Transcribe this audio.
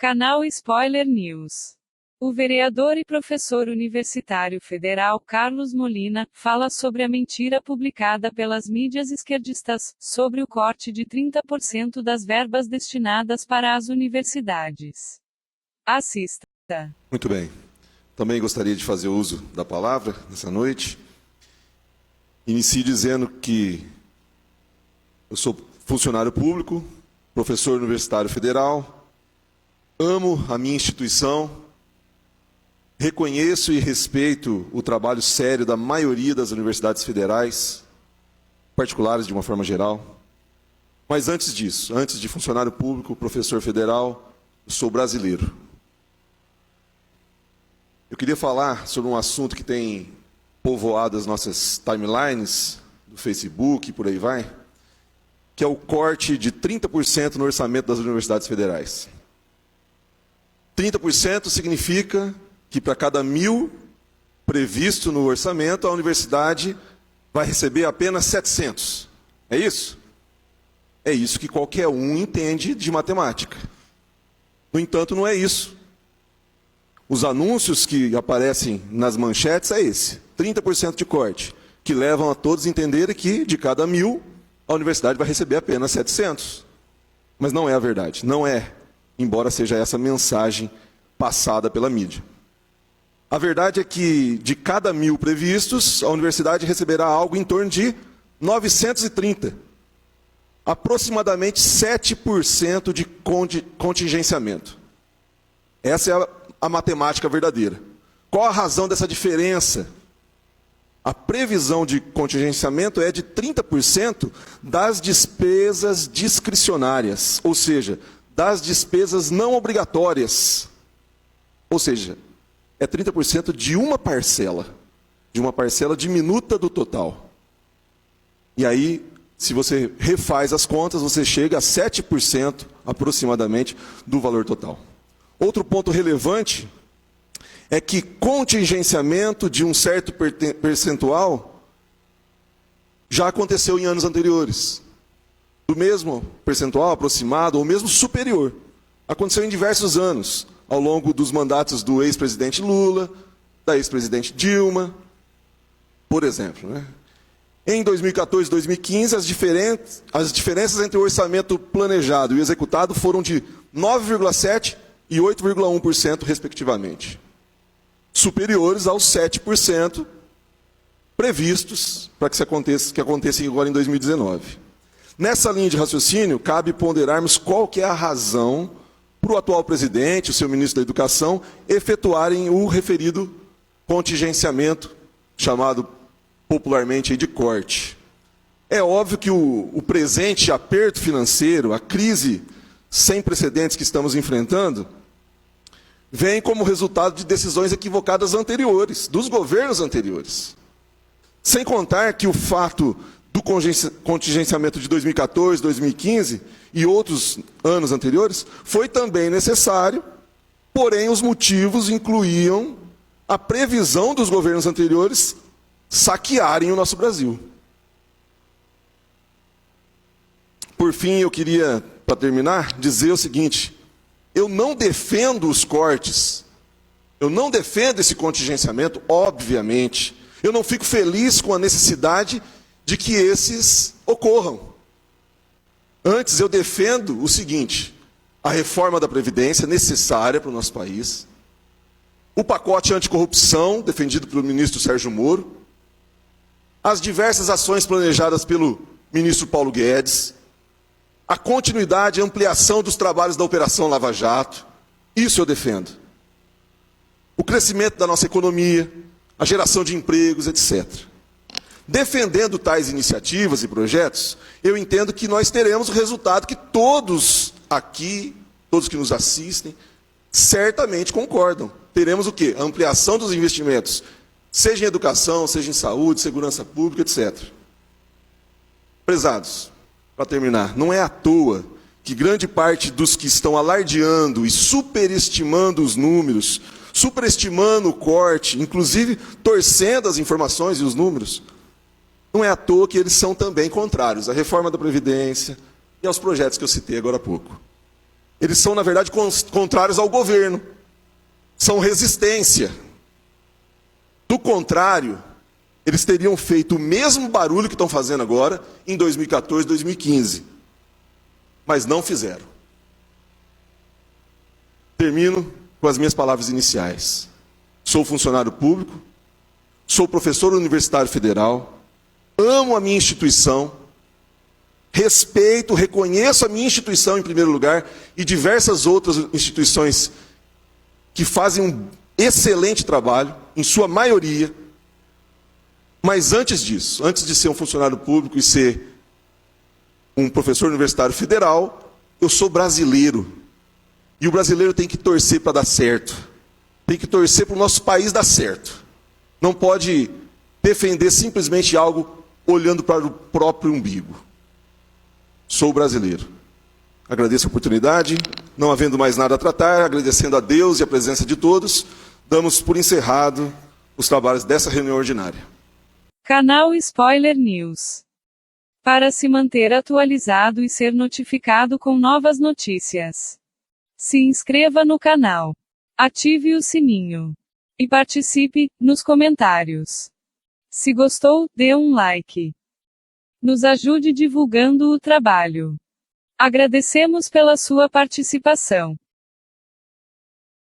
Canal Spoiler News. O vereador e professor universitário federal Carlos Molina fala sobre a mentira publicada pelas mídias esquerdistas sobre o corte de 30% das verbas destinadas para as universidades. Assista. Muito bem. Também gostaria de fazer uso da palavra nessa noite. Inicio dizendo que eu sou funcionário público, professor universitário federal, amo a minha instituição, reconheço e respeito o trabalho sério da maioria das universidades federais, particulares de uma forma geral. Mas antes disso, antes de funcionário público, professor federal, eu sou brasileiro. Eu queria falar sobre um assunto que tem povoado as nossas timelines, do Facebook e por aí vai, que é o corte de 30% no orçamento das universidades federais. 30% significa que para cada 1.000 previsto no orçamento, a universidade vai receber apenas 700. É isso? É isso que qualquer um entende de matemática. No entanto, não é isso. Os anúncios que aparecem nas manchetes é esse, 30% de corte, que levam a todos a entenderem que, de cada 1.000, a universidade vai receber apenas 700. Mas não é a verdade, não é, embora seja essa mensagem passada pela mídia. A verdade é que, de cada 1.000 previstos, a universidade receberá algo em torno de 930. Aproximadamente 7% de contingenciamento. Essa é a matemática verdadeira. Qual a razão dessa diferença? A previsão de contingenciamento é de 30% das despesas discricionárias, ou seja, das despesas não obrigatórias. Ou seja, é 30% de uma parcela diminuta do total. E aí, se você refaz as contas, você chega a 7% aproximadamente do valor total. Outro ponto relevante é que contingenciamento de um certo percentual já aconteceu em anos anteriores. Do mesmo percentual aproximado ou mesmo superior. Aconteceu em diversos anos, ao longo dos mandatos do ex-presidente Lula, da ex-presidente Dilma, por exemplo. Né? Em 2014 e 2015, as diferenças entre o orçamento planejado e executado foram de 9,7% e 8,1%, respectivamente. Superiores aos 7% previstos para que aconteça agora em 2019. Nessa linha de raciocínio, cabe ponderarmos qual que é a razão para o atual presidente, o seu ministro da Educação, efetuarem o referido contingenciamento, chamado popularmente de corte. É óbvio que o presente aperto financeiro, a crise sem precedentes que estamos enfrentando, vem como resultado de decisões equivocadas anteriores, dos governos anteriores. Sem contar que o fato do contingenciamento de 2014, 2015 e outros anos anteriores foi também necessário, porém os motivos incluíam a previsão dos governos anteriores saquearem o nosso Brasil. Por fim, eu queria, para terminar, dizer o seguinte: eu não defendo os cortes, eu não defendo esse contingenciamento, obviamente. Eu não fico feliz com a necessidade de que esses ocorram. Antes, eu defendo o seguinte: a reforma da Previdência necessária para o nosso país, o pacote anticorrupção, defendido pelo ministro Sérgio Moro, as diversas ações planejadas pelo ministro Paulo Guedes, a continuidade e ampliação dos trabalhos da Operação Lava Jato, isso eu defendo. O crescimento da nossa economia, a geração de empregos, etc. Defendendo tais iniciativas e projetos, eu entendo que nós teremos o resultado que todos aqui, todos que nos assistem, certamente concordam. Teremos o quê? A ampliação dos investimentos, seja em educação, seja em saúde, segurança pública, etc. Prezados, para terminar, não é à toa que grande parte dos que estão alardeando e superestimando os números, superestimando o corte, inclusive torcendo as informações e os números, não é à toa que eles são também contrários à reforma da Previdência e aos projetos que eu citei agora há pouco. Eles são, na verdade, contrários ao governo. São resistência. Do contrário, eles teriam feito o mesmo barulho que estão fazendo agora em 2014, 2015. Mas não fizeram. Termino com as minhas palavras iniciais. Sou funcionário público, sou professor universitário federal, amo a minha instituição, respeito, reconheço a minha instituição em primeiro lugar e diversas outras instituições que fazem um excelente trabalho, em sua maioria. Mas antes disso, antes de ser um funcionário público e ser um professor universitário federal, eu sou brasileiro. E o brasileiro tem que torcer para dar certo. Tem que torcer para o nosso país dar certo. Não pode defender simplesmente algo olhando para o próprio umbigo. Sou brasileiro. Agradeço a oportunidade. Não havendo mais nada a tratar, agradecendo a Deus e a presença de todos, damos por encerrado os trabalhos dessa reunião ordinária. Canal Spoiler News. Para se manter atualizado e ser notificado com novas notícias, se inscreva no canal, ative o sininho e participe nos comentários. Se gostou, dê um like. Nos ajude divulgando o trabalho. Agradecemos pela sua participação.